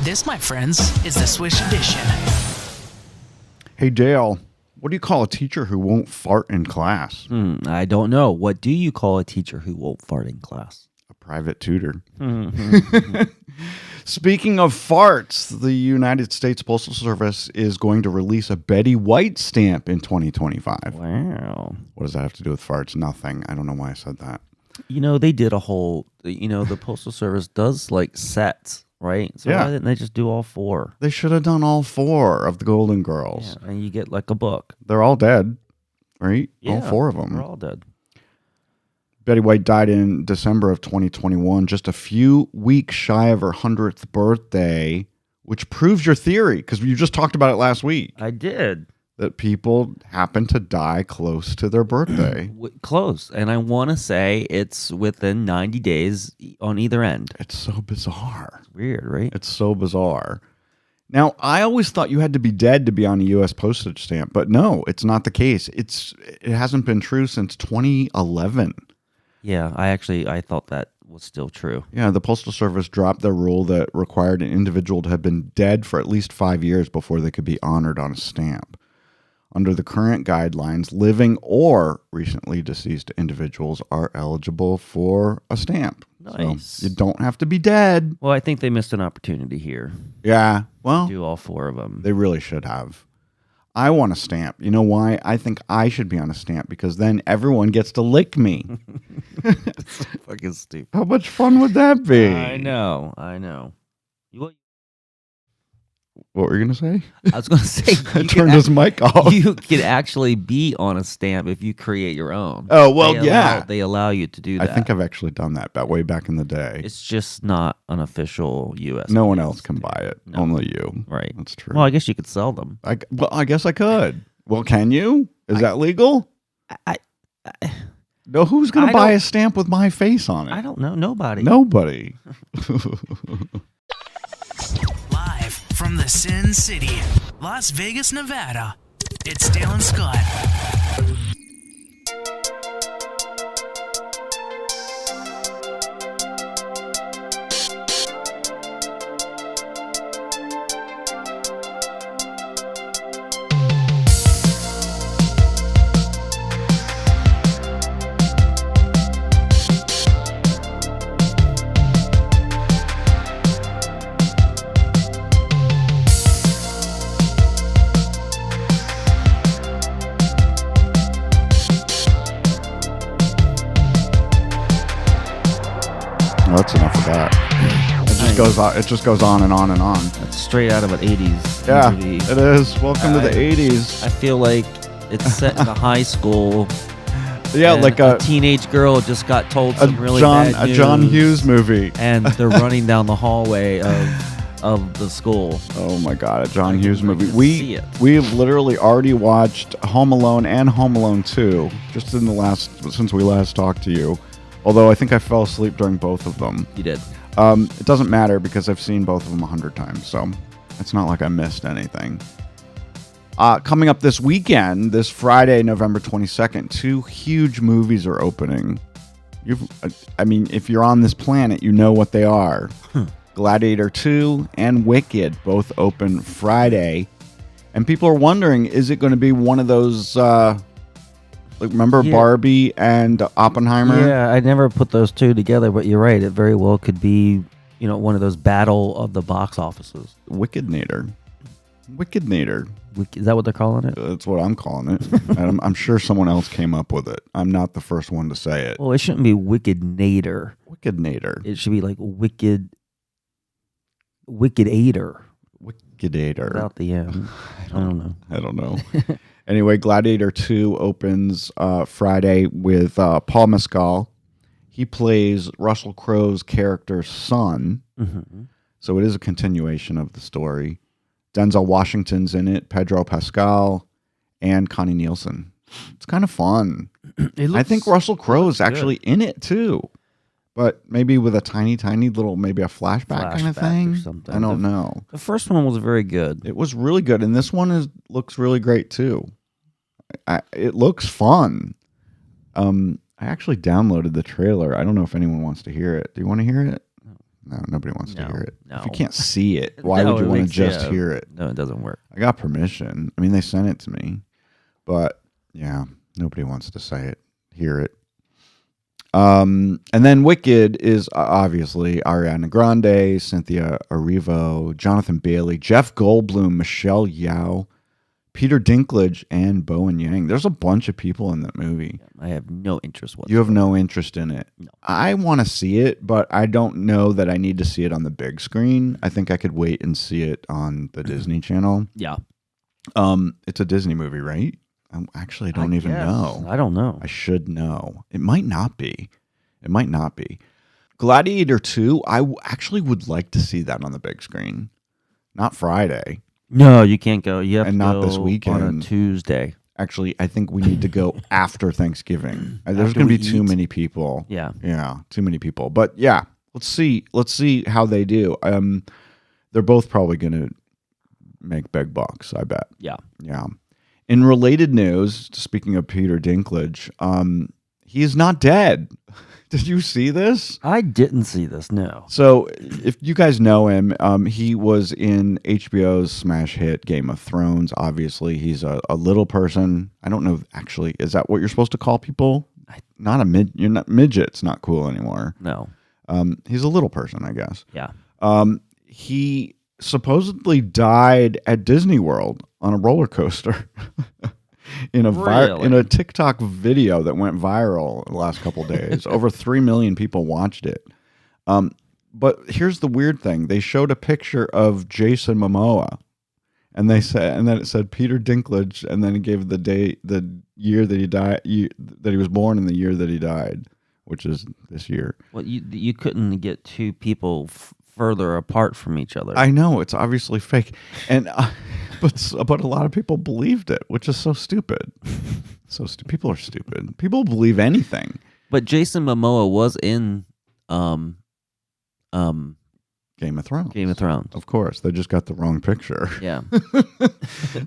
This, my friends, is the Swish Edition. Hey, Dale, what do you call a teacher who won't fart in class? I don't know. What do you call a teacher who won't fart in class? A private tutor. Speaking of farts, the United States Postal Service is going to release a Betty White stamp in 2025. Wow. What does that have to do with farts? Nothing. I don't know why I said that. They did a whole, the Postal Service does like sets, right? So Yeah. why didn't they just do all 4? They should have done all 4 of the Golden Girls. Yeah, and you get like a book. They're all dead, right? Yeah, all 4 of them. They're all dead. Betty White died in December of 2021, just a few weeks shy of her 100th birthday, which proves your theory, because you just talked about it last week, I did. that people happen to die close to their birthday. Close. And I want to say it's within 90 days on either end. It's so bizarre. It's weird, right? It's so bizarre. Now, I always thought you had to be dead to be on a U.S. postage stamp, but no, it's not the case. It hasn't been true since 2011. Yeah, I thought that was still true. Yeah, the Postal Service dropped the rule that required an individual to have been dead for at least 5 years before they could be honored on a stamp. Under the current guidelines, living or recently deceased individuals are eligible for a stamp. Nice. So you don't have to be dead. Well, I think they missed an opportunity here. Yeah, well, Do all 4 of them. they really should have. I want a stamp. You know why? I think I should be on a stamp because then everyone gets to lick me. It's so fucking stupid. How much fun would that be? I know. What were you going to say? I was going to say, I turned his mic off. you can actually be on a stamp if you create your own. Oh, well, yeah. They allow you to do I that. think I've actually done that way back in the day. It's just not an official U.S. No one else can buy it. No. Only you. Right. That's true. Well, I guess you could sell them. I guess I could. Well, can you? Is that legal? I No, who's going to I buy don't- a stamp with my face on it? don't know. Nobody. Nobody. Live from the Sin City, Las Vegas, Nevada, it's Dale and Scott. Well, that's enough of that. It just goes on and on and on. That's straight out of an 80s Yeah, movie. it is. Welcome to the 80s. I feel like it's set in a high school. Yeah, and like a teenage girl just got told some really bad news, John Hughes movie. and they're running down the hallway of the school. Oh my God, a John I Hughes can movie. see it. We've literally already watched Home Alone and Home Alone 2 just since we last talked to you. Although I think I fell asleep during both of them. You did. It doesn't matter because I've seen both of them 100 times, so it's not like I missed anything. Coming up this weekend, this Friday, November 22nd, 2 huge movies are opening. If you're on this planet, you know what they are. Gladiator 2 and Wicked both open Friday. And people are wondering, is it going to be one of those, remember Yeah. Barbie and Oppenheimer? Yeah, I never put those 2 together, but you're right. It very well could be, one of those battle of the box offices. Wickedator. Is that what they're calling it? That's what I'm calling it. And I'm sure someone else came up with it. I'm not the first one to say it. Well, it shouldn't be Wickedator. Wickedator. It should be like Wickedator Wickedator. without the M. I don't know. Anyway, Gladiator 2 opens Friday with Paul Mescal. He plays Russell Crowe's character's son. Mm-hmm. So it is a continuation of the story. Denzel Washington's in it, Pedro Pascal, and Connie Nielsen. It's kind of fun. I think Russell Crowe is actually in it too. But maybe with a tiny little, maybe a flashback kind of thing. or something. I don't know. The first one was very good. It was really good. And this one looks really great too. It looks fun. I actually downloaded the trailer. I don't know if anyone wants to hear it. Do you want to hear it? No, nobody wants to No, hear it. no. If you can't see it, why No, would you it want to makes- just yeah. hear it? No, it doesn't work. I got permission. I mean, they sent it to me, but yeah, nobody wants to say it, hear it. And then Wicked is obviously Ariana Grande, Cynthia Erivo, Jonathan Bailey, Jeff Goldblum, Michelle Yeoh, Peter Dinklage, and Bowen Yang. There's a bunch of people in that movie. I have no interest whatsoever. You have no interest in it. No. I want to see it, but I don't know that I need to see it on the big screen. I think I could wait and see it on the Disney Channel. Yeah. It's a Disney movie, right? I don't even guess. know. I don't know. I should know. It might not be. Gladiator 2, I actually would like to see that on the big screen. Not Friday. No, you can't go. You have And to not go this weekend. on a Tuesday. Actually, I think we need to go after Thanksgiving. There's After going to we be too eat? many people. Yeah. Yeah, too many people. But yeah, let's see how they do. They're both probably going to make big bucks, I bet. Yeah. Yeah. In related news, speaking of Peter Dinklage, he is not dead. Did you see this? I didn't see this, no. So, if you guys know him, he was in HBO's smash hit Game of Thrones. Obviously, he's a little person. I don't know, actually, is that what you're supposed to call people? Not a mid. You're not midget's not cool anymore. No. He's a little person, I guess. Yeah. He supposedly died at Disney World on a roller coaster. In a TikTok video that went viral the last couple days. Over 3 million people watched it. But here's the weird thing. They showed a picture of Jason Momoa. And then it said Peter Dinklage, and then it gave the year that he died, that he was born and the year that he died, which is this year. Well, you couldn't get two people further apart from each other. I know, it's obviously fake. And but a lot of people believed it, which is so stupid. People are stupid. People believe anything. But Jason Momoa was in Game of Thrones. Game of Thrones. Of course, they just got the wrong picture. Yeah.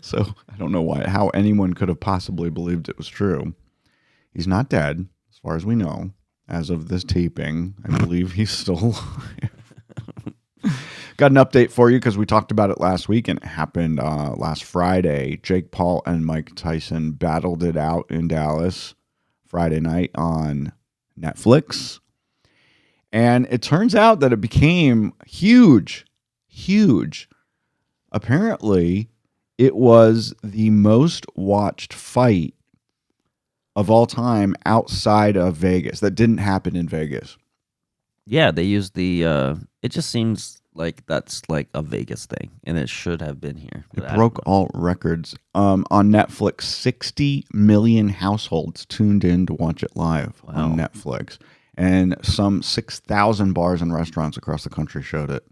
So I don't know how anyone could have possibly believed it was true. He's not dead, as far as we know. As of this taping, I believe he's still alive. Got an update for you because we talked about it last week and it happened last Friday. Jake Paul and Mike Tyson battled it out in Dallas Friday night on Netflix. And it turns out that it became huge. Apparently, it was the most watched fight of all time outside of Vegas. That didn't happen in Vegas. Yeah, they used the it just seems like that's like a Vegas thing, and it should have been here. It broke all records. On Netflix, 60 million households tuned in to watch it live on Netflix. And some 6,000 bars and restaurants across the country showed it.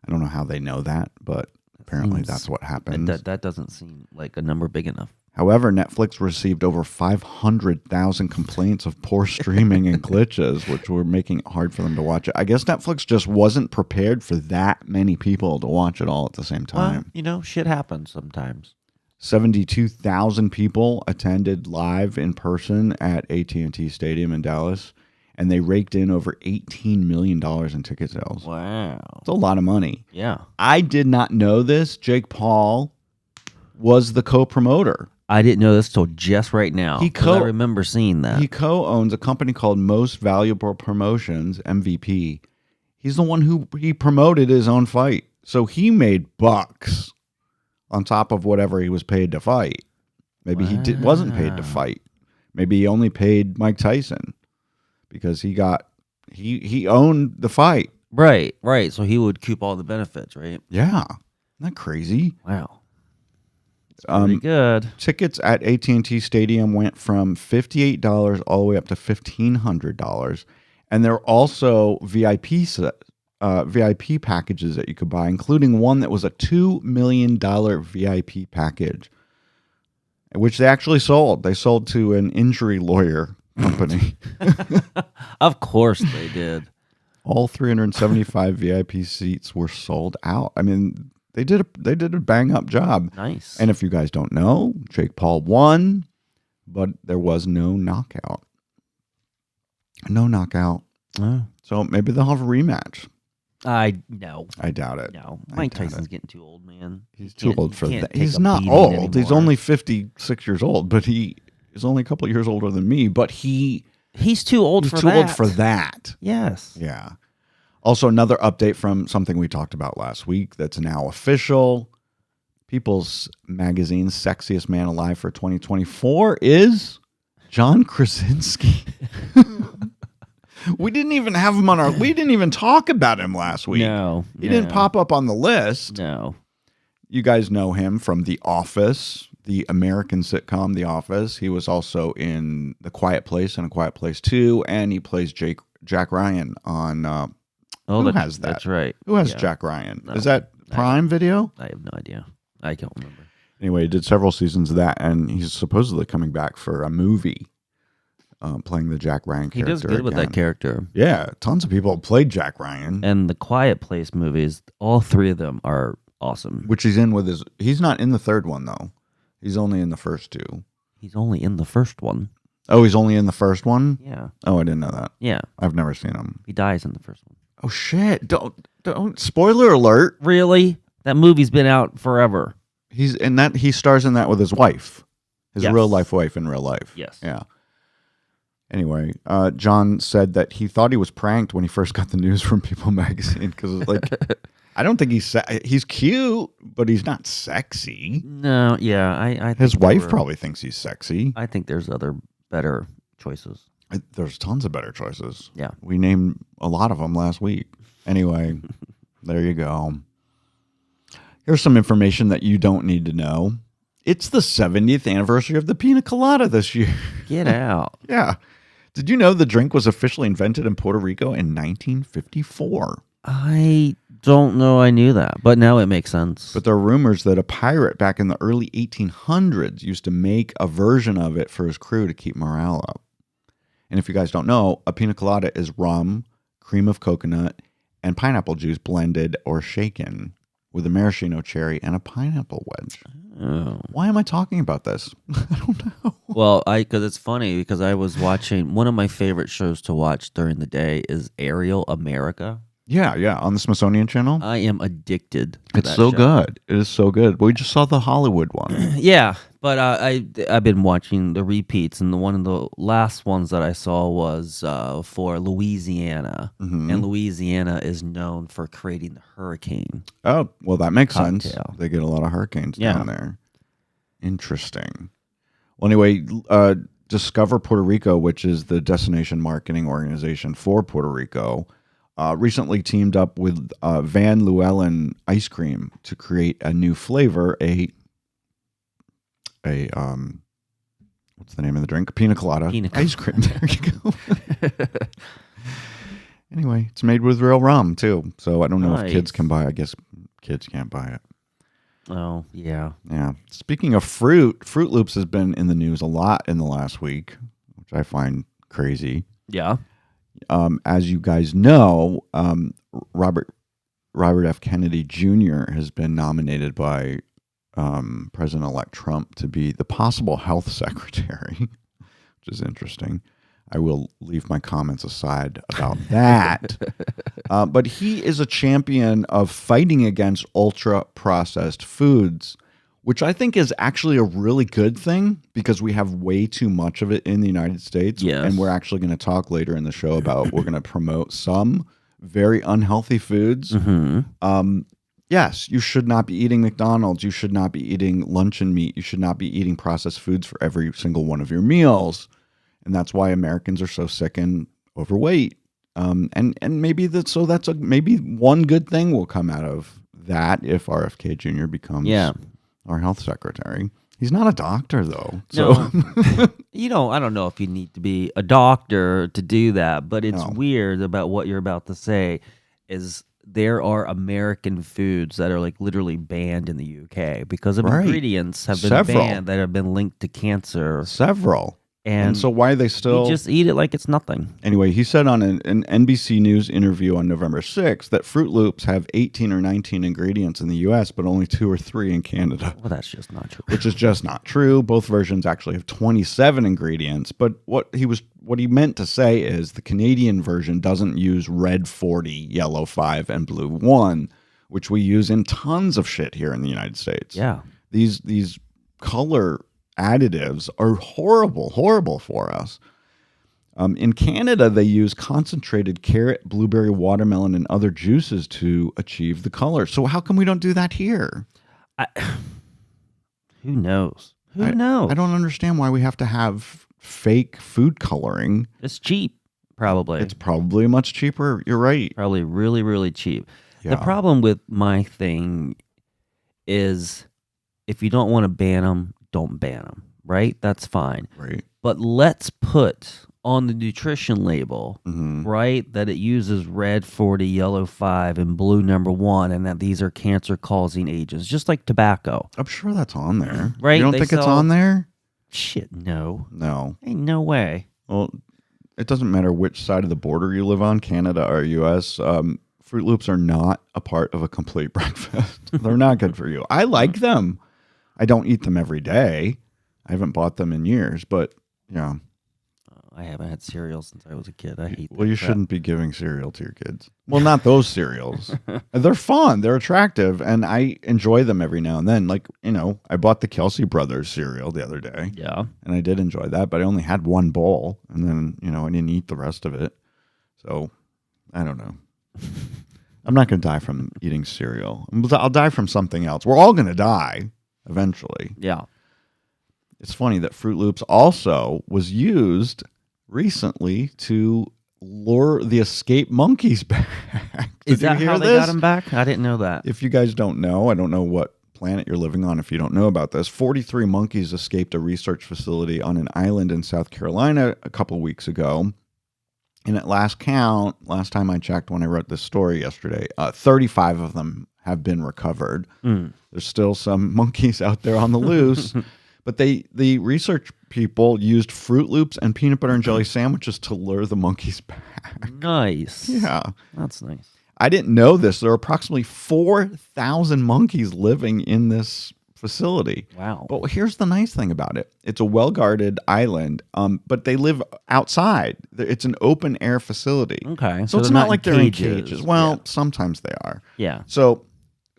I don't know how they know that, but apparently that's what happened. That doesn't seem like a number big enough. However, Netflix received over 500,000 complaints of poor streaming and glitches, which were making it hard for them to watch it. I guess Netflix just wasn't prepared for that many people to watch it all at the same time. Well, shit happens sometimes. 72,000 people attended live in person at AT&T Stadium in Dallas, and they raked in over $18 million in ticket sales. Wow. It's a lot of money. Yeah. I did not know this. Jake Paul was the co-promoter. I didn't know this till just right now. I remember seeing that. He co-owns a company called Most Valuable Promotions, MVP. He's the one who he promoted his own fight. So he made bucks on top of whatever he was paid to fight. Maybe he wasn't paid to fight. Maybe he only paid Mike Tyson because he owned the fight. Right. So he would keep all the benefits, right? Yeah. Isn't that crazy? Wow. Pretty good. Tickets at AT&T Stadium went from $58 all the way up to $1,500. And there are also VIP packages that you could buy, including one that was a $2 million VIP package, which they actually sold. They sold to an injury lawyer company. Of course they did. All 375 VIP seats were sold out. I mean, they did a bang up job. Nice. And if you guys don't know, Jake Paul won, but there was no knockout. No knockout. Oh. So maybe they'll have a rematch. No. I doubt it. No. I Mike doubt Tyson's it. getting too old, man. He's He too can't- old he for can't that. take He's a not beating old. He's anymore. only 56 years old, but he is only a couple years older than me. But He's too old he's for too that. old for that. Yes. Yeah. Also, another update from something we talked about last week that's now official. People's Magazine's Sexiest Man Alive for 2024 is John Krasinski. We didn't even have him on our... We didn't even talk about him last week. No. He didn't pop up on the list. No. You guys know him from The Office, the American sitcom The Office. He was also in The Quiet Place and A Quiet Place 2, and he plays Jack Ryan on... who has that? That's right. Who has Yeah. Jack Ryan? No. Is that Prime Video? I have no idea. I can't remember. Anyway, he did several seasons of that, and he's supposedly coming back for a movie playing the Jack Ryan He character. does good with that character. Yeah, tons of people played Jack Ryan, And the Quiet Place movies, all three of them are awesome. which he's in with his... He's not in the third one, though. He's only in the first two. He's only in the first one. Oh, he's only in the first one? Yeah. Oh, I didn't know that. Yeah. I've never seen him. He dies in the first one. Oh, shit. Don't. Spoiler alert. Really? That movie's been out forever. He's in that. He stars in that with his wife, his Yes. real life wife in real life. Yes. Yeah. Anyway, John said that he thought he was pranked when he first got the news from People magazine because like, I don't think he's cute, but he's not sexy. No, yeah. I think His there wife were- probably thinks he's sexy. I think there's other better choices. There's tons of better choices. Yeah. We named a lot of them last week. Anyway, there you go. Here's some information that you don't need to know. It's the 70th anniversary of the Pina Colada this year. Get out. Yeah. Did you know the drink was officially invented in Puerto Rico in 1954? I don't know I knew that, but now it makes sense. But there are rumors that a pirate back in the early 1800s used to make a version of it for his crew to keep morale up. And if you guys don't know, a pina colada is rum, cream of coconut, and pineapple juice blended or shaken with a maraschino cherry and a pineapple wedge. Oh. Why am I talking about this? I don't know. Well, because it's funny because I was watching one of my favorite shows to watch during the day is Aerial America. Yeah, on the Smithsonian Channel. I am addicted to It's that so show. good. It is so good. We just saw the Hollywood one. Yeah, but I've been watching the repeats, and one of the last ones that I saw was for Louisiana, and Louisiana is known for creating the hurricane. Oh, well, that makes sense. Cocktail. They get a lot of hurricanes Yeah. down there. Interesting. Well, anyway, Discover Puerto Rico, which is the destination marketing organization for Puerto Rico, recently teamed up with Van Llewellyn Ice Cream to create a new flavor, what's the name of the drink? Pina colada. Pina ice cream. There you go. Anyway, it's made with real rum too, so I don't know if kids Nice. can buy it. I guess kids can't buy it. Oh, yeah. Yeah. Speaking of Fruit Loops has been in the news a lot in the last week, which I find crazy. Yeah. As you guys know, Robert F. Kennedy Jr. has been nominated by President-elect Trump to be the possible health secretary, which is interesting. I will leave my comments aside about that. But he is a champion of fighting against ultra-processed foods, which I think is actually a really good thing because we have way too much of it in the United States. Yes. And we're actually going to talk later in the show about we're going to promote some very unhealthy foods. Mm-hmm. Yes, you should not be eating McDonald's. You should not be eating luncheon meat. You should not be eating processed foods for every single one of your meals. And that's why Americans are so sick and overweight. And maybe that's maybe one good thing will come out of that if RFK Jr. becomes our health secretary. He's not a doctor though. So No. I don't know if you need to be a doctor to do that, but it's No. weird about what you're about to say is there are American foods that are like literally banned in the UK because of Right. ingredients have been Several. banned that have been linked to cancer. several. And so why are they still... You just eat it like it's nothing. Anyway, he said on an NBC News interview on November 6th that Fruit Loops have 18 or 19 ingredients in the U.S., but only 2 or 3 in Canada. Well, that's just not true. Which is just not true. Both versions actually have 27 ingredients. But what he meant to say is the Canadian version doesn't use red 40, yellow 5, and blue 1, which we use in tons of shit here in the United States. Yeah. These color additives are horrible for us. In Canada, they use concentrated carrot, blueberry, watermelon, and other juices to achieve the color. So how come we don't do that here? Who knows? Who knows? I don't understand why we have to have fake food coloring. It's cheap, probably. It's probably much cheaper. You're right. Probably really, really cheap. Yeah. The problem with my thing is if you don't want to ban them, don't ban them, right? That's fine. Right. But let's put on the nutrition label, Mm-hmm. right, that it uses red 40, yellow 5, and blue number 1, and that these are cancer-causing agents, just like tobacco. I'm sure that's on there. Right, You don't they think it's sell- on there? Shit, no. No. Ain't no way. Well, it doesn't matter which side of the border you live on, Canada or U.S., Fruit Loops are not a part of a complete breakfast. They're not good for you. I like them. I don't eat them every day. I haven't bought them in years, but yeah. I haven't had cereal since I was a kid. I hate Well, that you crap. shouldn't be giving cereal to your kids. Well, not those cereals. They're fun. They're attractive, and I enjoy them every now and then. Like, I bought the Kelsey Brothers cereal the other day. Yeah. And I did enjoy that, but I only had one bowl, and then, I didn't eat the rest of it. So, I don't know. I'm not going to die from eating cereal. I'll die from something else. We're all going to die eventually. Yeah. It's funny that Fruit Loops also was used recently to lure the escaped monkeys back. Is that how they got them back? I didn't know that. If you guys don't know, I don't know what planet you're living on if you don't know about this. 43 monkeys escaped a research facility on an island in South Carolina a couple weeks ago. And at last count, last time I checked when I wrote this story yesterday, 35 of them have been recovered. There's still some monkeys out there on the loose. But the research people used Fruit Loops and peanut butter and jelly sandwiches to lure the monkeys back. Nice. Yeah. That's nice. I didn't know this. There are approximately 4,000 monkeys living in this facility. Wow. But here's the nice thing about it. It's a well-guarded island, but they live outside. It's an open-air facility. Okay. So it's they're not like they're in cages. cages. Well, Yeah. sometimes they are. Yeah. So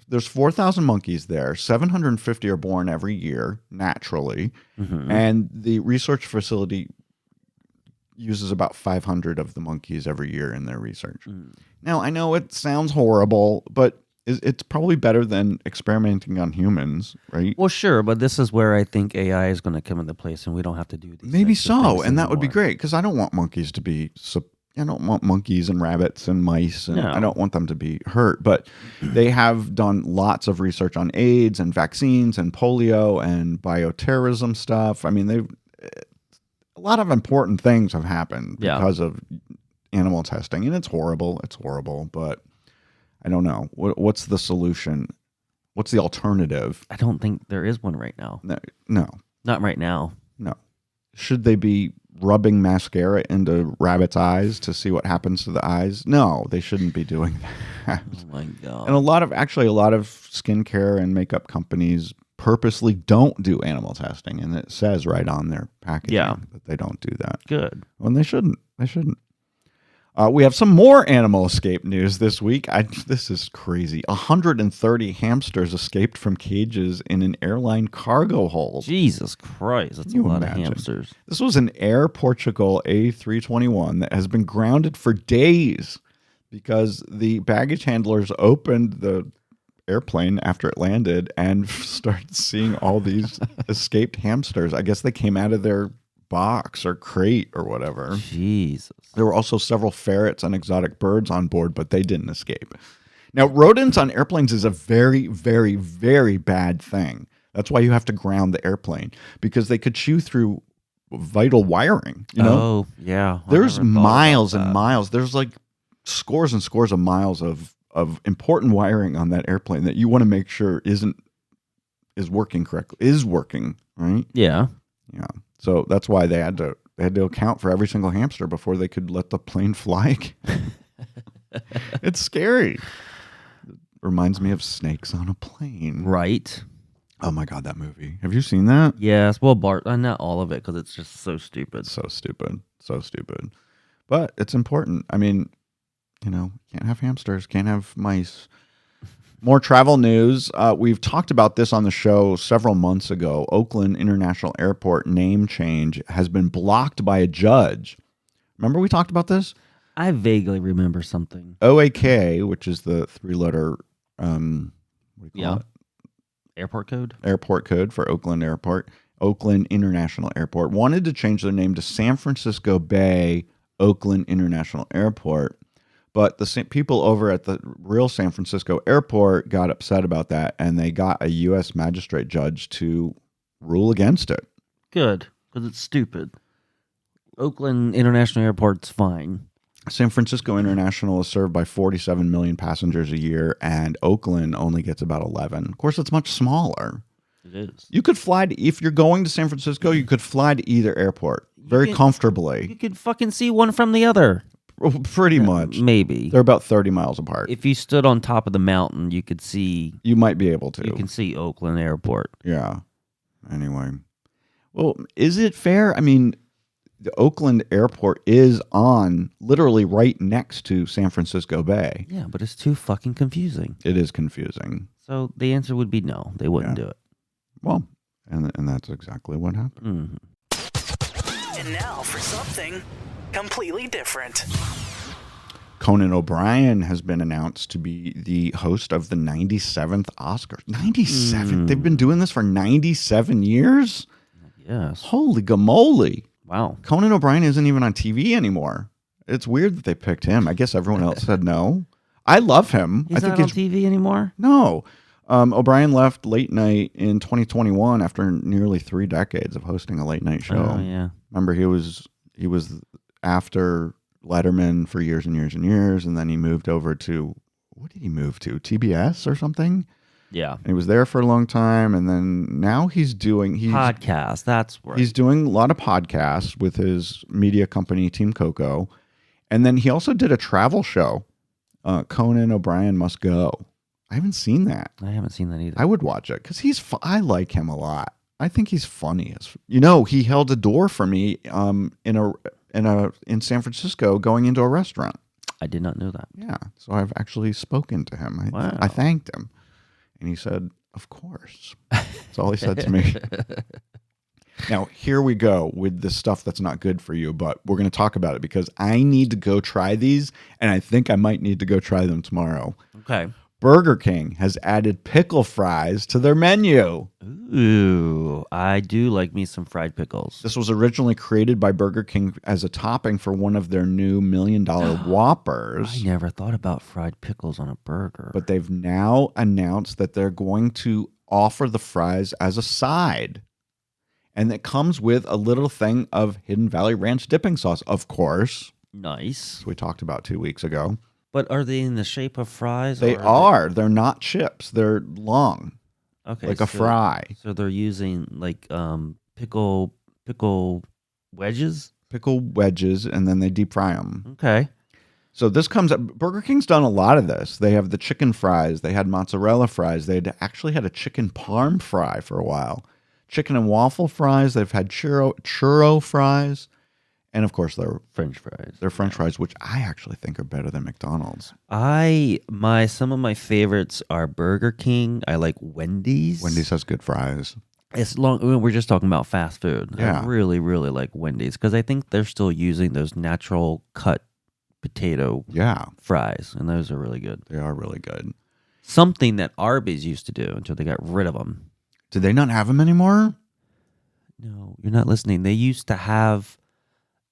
there's 4,000 monkeys there. 750 are born every year, naturally. Mhm. And the research facility uses about 500 of the monkeys every year in their research. Now, I know it sounds horrible, but it's probably better than experimenting on humans, right? Well, sure, but this is where I think AI is going to come into place, and we don't have to do these. Maybe types of so, things and that would be anymore. great, because I don't want monkeys to be... I don't want monkeys and rabbits and mice, and No. I don't want them to be hurt. But they have done lots of research on AIDS and vaccines and polio and bioterrorism stuff. I mean, a lot of important things have happened Yeah. because of animal testing, and it's horrible. It's horrible, but I don't know. What's the solution? What's the alternative? I don't think there is one right now. No. Not right now. Should they be rubbing mascara into rabbits' eyes to see what happens to the eyes? No, they shouldn't be doing that. Oh my god. And a lot of skincare and makeup companies purposely don't do animal testing, and it says right on their packaging that they don't do that. Good. Well, they shouldn't. They shouldn't. We have some more animal escape news this week. This is crazy. 130 hamsters escaped from cages in an airline cargo hold. Jesus Christ, that's a you lot imagine? of hamsters. This was an Air Portugal A321 that has been grounded for days because the baggage handlers opened the airplane after it landed and started seeing all these escaped hamsters. I guess they came out of their box or crate or whatever. Jesus. There were also several ferrets and exotic birds on board, but they didn't escape. Now, rodents on airplanes is a very, very, very bad thing. That's why you have to ground the airplane, because they could chew through vital wiring. You know, Oh, yeah. I there's never thought miles about and that. miles. There's like scores and scores of miles of important wiring on that airplane that you want to make sure is working correctly. Is working, right? Yeah. Yeah. So that's why they had to account for every single hamster before they could let the plane fly. It's scary. It reminds me of Snakes on a Plane. Right. Oh my God, that movie. Have you seen that? Yes. Well, Bart, not all of it because it's just so stupid. So stupid. So stupid. But it's important. I mean, can't have hamsters, can't have mice. More travel news. We've talked about this on the show several months ago. Oakland International Airport name change has been blocked by a judge. Remember we talked about this? I vaguely remember something. OAK, which is the three-letter what do you call it? Airport code? Airport code for Oakland Airport. Oakland International Airport wanted to change their name to San Francisco Bay Oakland International Airport. But the people over at the real San Francisco airport got upset about that, and they got a U.S. magistrate judge to rule against it. Good, because it's stupid. Oakland International Airport's fine. San Francisco International is served by 47 million passengers a year, and Oakland only gets about 11. Of course, it's much smaller. It is. You could fly if you're going to San Francisco, you could fly to either airport very comfortably. You could fucking see one from the other. Pretty much. Maybe. They're about 30 miles apart. If you stood on top of the mountain, you could see. You might be able to. You can see Oakland Airport. Yeah. Anyway. Well, is it fair? I mean, the Oakland Airport is on literally right next to San Francisco Bay. Yeah, but it's too fucking confusing. It is confusing. So the answer would be no. They wouldn't do it. Well, and that's exactly what happened. Mm-hmm. And now for something completely different. Conan O'Brien has been announced to be the host of the 97th Oscars. 97? They've been doing this for 97 years? Yes. Holy gamoly. Wow. Conan O'Brien isn't even on TV anymore. It's weird that they picked him. I guess everyone else said no. I love him. He's not on TV anymore? No. O'Brien left late night in 2021 after nearly 3 decades of hosting a late night show. Oh, yeah. Remember, he was after Letterman for years and years and years, and then he moved over to, what did he move to? TBS or something? Yeah. And he was there for a long time, and then now he's podcasts. That's right. He's doing a lot of podcasts with his media company, Team Coco, and then he also did a travel show, Conan O'Brien Must Go. I haven't seen that. I haven't seen that either. I would watch it because I like him a lot. I think he's funny. He held a door for me in San Francisco going into a restaurant. I did not know that. Yeah, so I've actually spoken to him. Wow. I thanked him, and he said, "Of course." That's all he said to me. Now, here we go with the stuff that's not good for you, but we're going to talk about it because I need to go try these, and I think I might need to go try them tomorrow. Okay. Burger King has added pickle fries to their menu. Ooh, I do like me some fried pickles. This was originally created by Burger King as a topping for one of their new $1 Million Whoppers. I never thought about fried pickles on a burger. But they've now announced that they're going to offer the fries as a side. And it comes with a little thing of Hidden Valley Ranch dipping sauce, of course. Nice. We talked about 2 weeks ago. But are they in the shape of fries? They are. They're not chips. They're long. Okay. Like a fry. So they're using like pickle wedges? Pickle wedges, and then they deep fry them. Okay. So this comes up. Burger King's done a lot of this. They have the chicken fries. They had mozzarella fries. They actually had a chicken parm fry for a while. Chicken and waffle fries. They've had churro fries. And of course, they're French fries. They're French fries, which I actually think are better than McDonald's. Some of my favorites are Burger King. I like Wendy's. Wendy's has good fries. We're just talking about fast food. Yeah. I really, really like Wendy's because I think they're still using those natural cut potato fries, and those are really good. They are really good. Something that Arby's used to do until they got rid of them. Did they not have them anymore? No, you're not listening. They used to have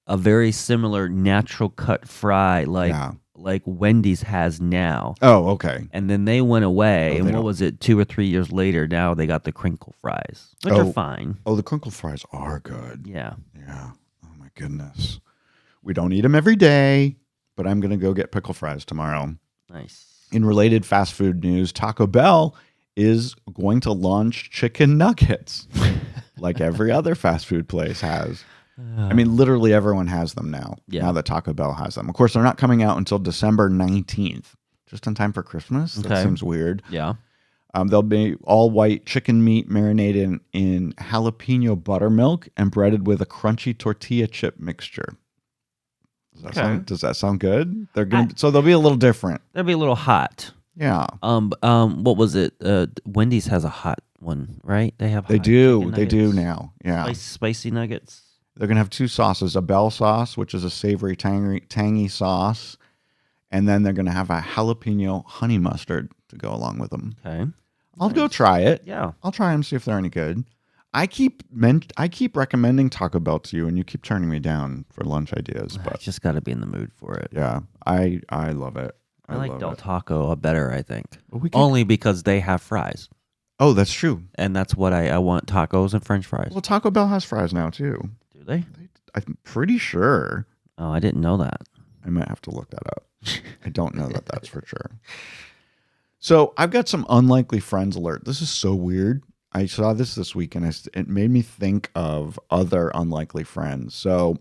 a very similar natural cut fry like Wendy's has now. Oh, okay. And then they went away. Oh, and what was it, 2 or 3 years later, now they got the crinkle fries, which are fine. Oh, the crinkle fries are good. Yeah. Yeah. Oh, my goodness. We don't eat them every day, but I'm going to go get pickle fries tomorrow. Nice. In related fast food news, Taco Bell is going to launch chicken nuggets. like every other fast food place has. I mean, literally everyone has them now. Yeah. Now that Taco Bell has them. Of course, they're not coming out until December 19th, just in time for Christmas. That Okay. seems weird. Yeah. They'll be all white chicken meat marinated in jalapeno buttermilk and breaded with a crunchy tortilla chip mixture. Does that sound good? So they'll be a little different. They'll be a little hot. Yeah. What was it? Wendy's has a hot one, right? They have. They do. They do now. Yeah. Spicy nuggets. They're going to have two sauces, a Bell sauce, which is a savory, tangy sauce, and then they're going to have a jalapeno honey mustard to go along with them. Okay. I'll go try it. Yeah. I'll try them, see if they're any good. I keep recommending Taco Bell to you, and you keep turning me down for lunch ideas. I But just got to be in the mood for it. yeah, I love it. I like love Del it. Taco better, I think. We could- Only because they have fries. Oh, that's true. And that's what I want, tacos and french fries. Well, Taco Bell has fries now, too. Do they? I'm pretty sure. Oh, I didn't know that. I might have to look that up. I don't know that that's for sure. So I've got some unlikely friends alert. This is so weird. I saw this week, and it made me think of other unlikely friends. So,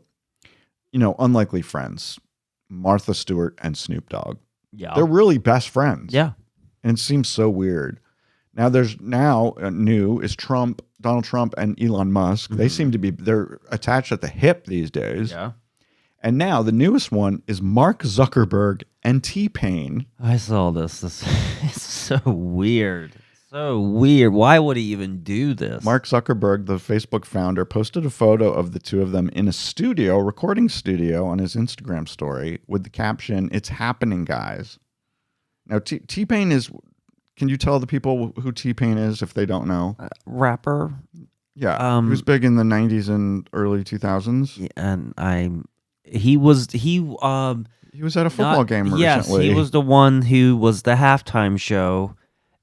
unlikely friends, Martha Stewart and Snoop Dogg. Yeah. They're really best friends. Yeah. And it seems so weird. Now new is Donald Trump and Elon Musk. They seem to they're attached at the hip these days. Yeah. And now the newest one is Mark Zuckerberg and T-Pain. I saw this. It's so weird. So weird. Why would he even do this? Mark Zuckerberg, the Facebook founder, posted a photo of the two of them in a recording studio on his Instagram story with the caption, "It's happening, guys." Now, T-Pain is... Can you tell the people who T-Pain is if they don't know? Rapper. Yeah. He was big in the 90s and early 2000s. And he was He was at a football game recently. Yes, he was the one who was the halftime show.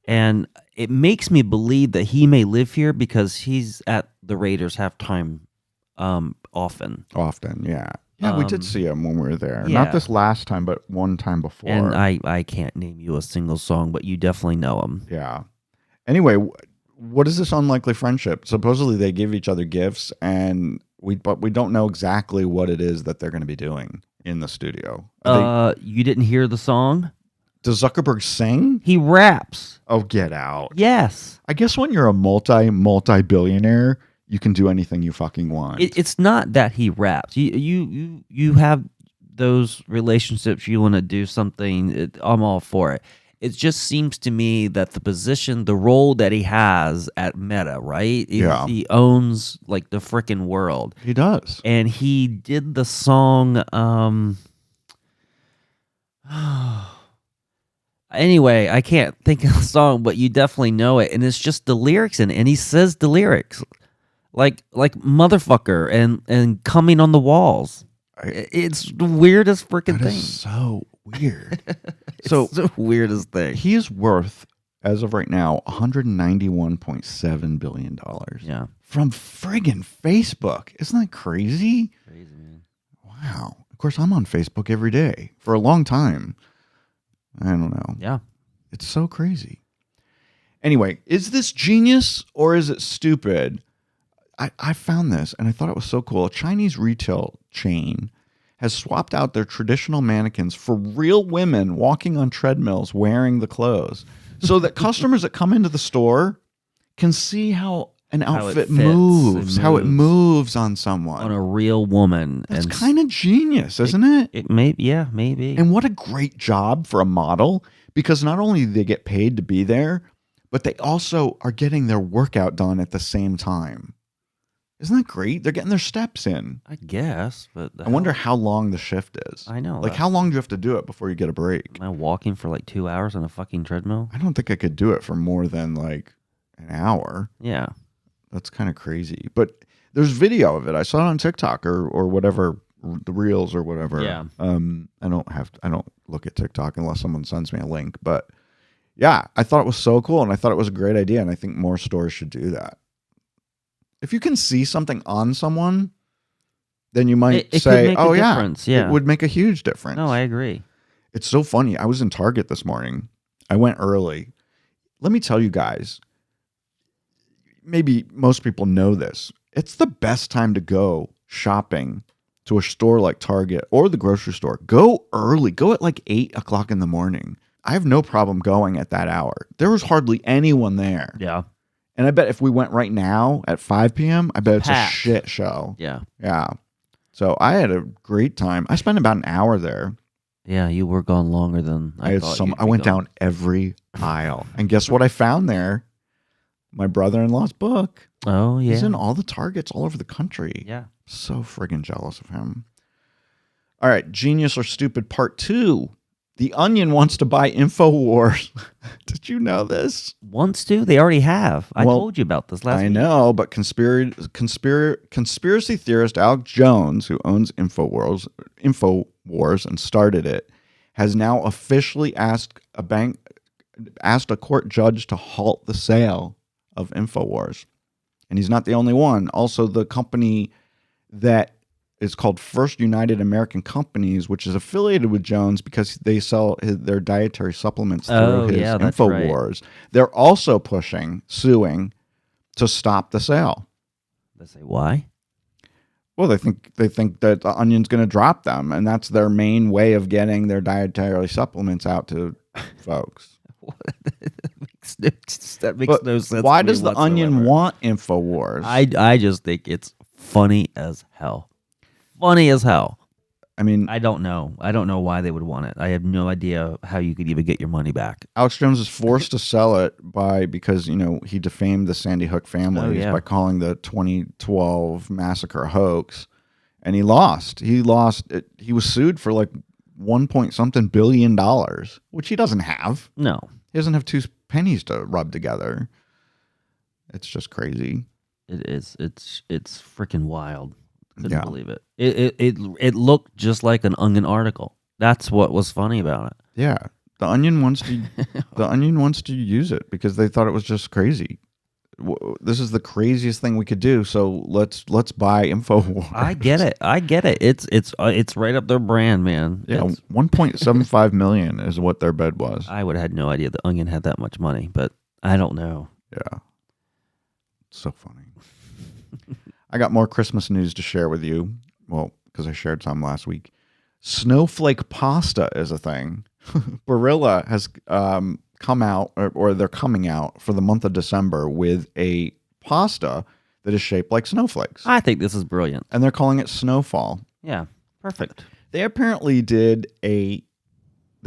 And it makes me believe that he may live here because he's at the Raiders halftime often. Often, yeah. Yeah, we did see him when we were there. Yeah. Not this last time, but one time before. And I can't name you a single song, but you definitely know him. Yeah. Anyway, what is this unlikely friendship? Supposedly they give each other gifts, but we don't know exactly what it is that they're going to be doing in the studio. You didn't hear the song? Does Zuckerberg sing? He raps. Oh, get out. Yes. I guess when you're a multi-billionaire, you can do anything you fucking want. It's not that he raps. You have those relationships. You want to do something. I'm all for it. It just seems to me that the role that he has at Meta, right? Yeah. He owns like the freaking world. He does. And he did the song. Anyway, I can't think of the song, but you definitely know it, and it's just the lyrics in it, and he says the lyrics like motherfucker and coming on the walls. It's the weirdest freaking That thing. is so weird. It's the weirdest thing. He is worth, as of right now, $191.7 billion. Yeah. From friggin' Facebook. Isn't that crazy? Crazy, man. Wow. Of course, I'm on Facebook every day for a long time. I don't know. Yeah. It's so crazy. Anyway, is this genius or is it stupid? I found this and I thought it was so cool. A Chinese retail chain has swapped out their traditional mannequins for real women walking on treadmills wearing the clothes so that customers that come into the store can see how an outfit moves, how it moves on someone. On a real woman. That's kind of genius, isn't it? It may, yeah, maybe. And what a great job for a model, because not only do they get paid to be there, but they also are getting their workout done at the same time. Isn't that great? They're getting their steps in. I guess, but I wonder how long the shift is. I know. Like, how long do you have to do it before you get a break? Am I walking for like 2 hours on a fucking treadmill? I don't think I could do it for more than like an hour. Yeah. That's kind of crazy. But there's video of it. I saw it on TikTok or whatever, the Reels or whatever. Yeah. I don't look at TikTok unless someone sends me a link. But yeah, I thought it was so cool, and I thought it was a great idea, and I think more stores should do that. If you can see something on someone, then you might it say, could make "Oh a yeah, difference." Yeah, it would make a huge difference." No, I agree. It's so funny. I was in Target this morning. I went early. Let me tell you guys. maybe most people know this. It's the best time to go shopping to a store like Target or the grocery store. Go early. Go at like 8 o'clock in the morning. I have no problem going at that hour. There was hardly anyone there. Yeah. And I bet if we went right now at 5 p.m., I bet it's Packed. a shit show. Yeah. Yeah. So I had a great time. I spent about an hour there. Yeah, you were gone longer than I thought. I went down every aisle. And guess what I found there? My brother-in-law's book. Oh, yeah. He's in all the Targets all over the country. Yeah. So friggin' jealous of him. All right, Genius or Stupid Part 2. The Onion wants to buy InfoWars. Did you know this? Wants to? They already have. I told you about this last week. I know, but conspiracy theorist Alex Jones, who owns InfoWars and started it, has now officially asked a court judge to halt the sale of InfoWars. And he's not the only one. Also, the company that is called First United American Companies, which is affiliated with Jones because they sell their dietary supplements through his InfoWars. Right. They're also suing to stop the sale. They say why? Well, they think that the Onion's going to drop them, and that's their main way of getting their dietary supplements out to folks. That makes no sense. Why does the Onion want InfoWars? I just think it's funny as hell. Funny as hell. I mean, I don't know. I don't know why they would want it. I have no idea how you could even get your money back. Alex Jones is forced to sell it because he defamed the Sandy Hook families by calling the 2012 massacre a hoax, and he lost. He was sued for like $1 billion, which he doesn't have. No, he doesn't have 2 pennies to rub together. It's just crazy. It is. It's freaking wild. Couldn't believe it. It looked just like an Onion article. That's what was funny about it. Yeah, the Onion wants to use it because they thought it was just crazy. This is the craziest thing we could do. So let's buy InfoWars. I get it. It's right up their brand, man. Yeah, $1.75 million is what their bid was. I would have had no idea the Onion had that much money, but I don't know. Yeah, so funny. I got more Christmas news to share with you. Well, because I shared some last week. Snowflake pasta is a thing. Barilla has come out, or they're coming out for the month of December with a pasta that is shaped like snowflakes. I think this is brilliant. And they're calling it Snowfall. Yeah, perfect. They apparently they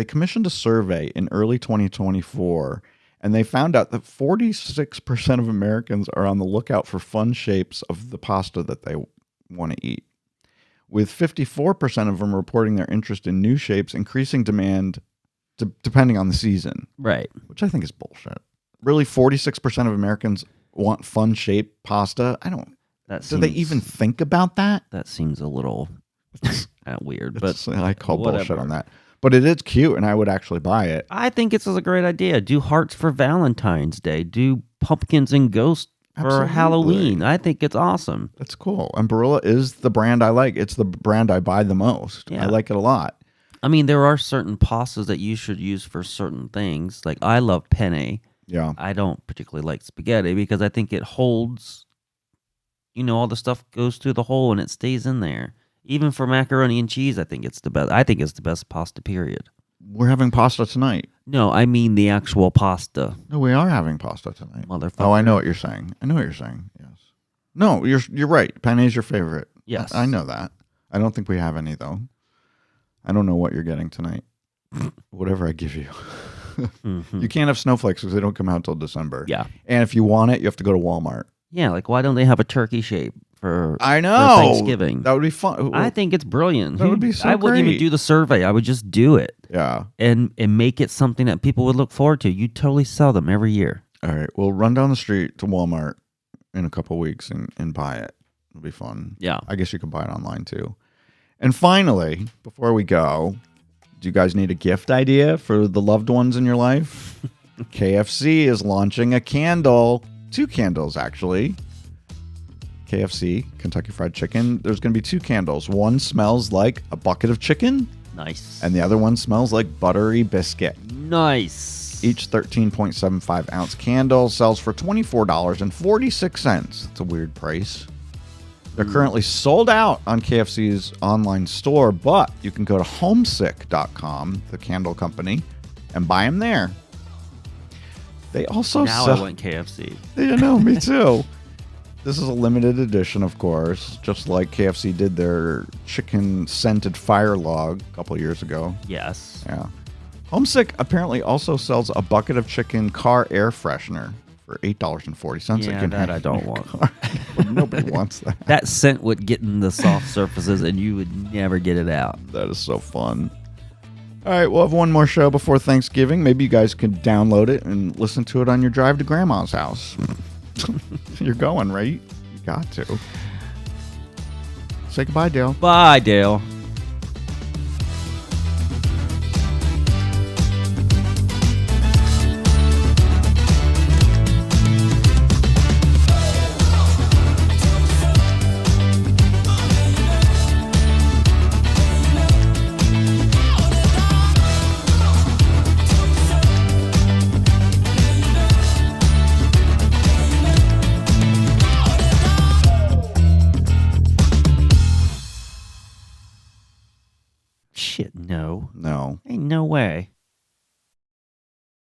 commissioned a survey in early 2024, and they found out that 46% of Americans are on the lookout for fun shapes of the pasta that they want to eat, with 54% of them reporting their interest in new shapes, increasing demand depending on the season. Right. Which I think is bullshit. Really, 46% of Americans want fun-shaped pasta? Do they even think about that? That seems a little weird, but I call bullshit on that. But it is cute, and I would actually buy it. I think it's a great idea. Do hearts for Valentine's Day. Do pumpkins and ghosts for Halloween. I think it's awesome. That's cool. And Barilla is the brand I like. It's the brand I buy the most. Yeah. I like it a lot. I mean, there are certain pastas that you should use for certain things. Like, I love penne. Yeah. I don't particularly like spaghetti because I think it holds, all the stuff goes through the hole and it stays in there. Even for macaroni and cheese, I think it's the best. I think it's the best pasta, period. We're having pasta tonight. No, I mean the actual pasta. No, we are having pasta tonight. Motherfucker. Oh, I know what you're saying. Yes. No, you're right. Penne is your favorite. Yes. I know that. I don't think we have any, though. I don't know what you're getting tonight. Whatever I give you. Mm-hmm. You can't have snowflakes because they don't come out until December. Yeah. And if you want it, you have to go to Walmart. Yeah, like why don't they have a turkey shape for Thanksgiving? That would be fun. I think it's brilliant. That would be so I wouldn't even do the survey. I would just do it. Yeah. And make it something that people would look forward to. You totally sell them every year. All right. We'll run down the street to Walmart in a couple weeks and buy it. It'll be fun. Yeah. I guess you can buy it online too. And finally, before we go, do you guys need a gift idea for the loved ones in your life? KFC is launching a candle. 2 candles, actually. KFC, Kentucky Fried Chicken. There's going to be 2 candles. One smells like a bucket of chicken. Nice. And the other one smells like buttery biscuit. Nice. Each 13.75 ounce candle sells for $24.46. It's a weird price. They're currently sold out on KFC's online store, but you can go to homesick.com, the candle company, and buy them there. They also Now sell... I want KFC. You know, me too. This is a limited edition, of course, just like KFC did their chicken scented fire log a couple of years ago. Yes. Yeah. Homesick apparently also sells a bucket of chicken car air freshener for $8.40. Yeah, that I don't want. Nobody wants that. That scent would get in the soft surfaces and you would never get it out. That is so fun. All right, we'll have one more show before Thanksgiving. Maybe you guys can download it and listen to it on your drive to Grandma's house. You're going, right? You got to. Say goodbye, Dale. Bye, Dale. Shit, no. No. Ain't no way.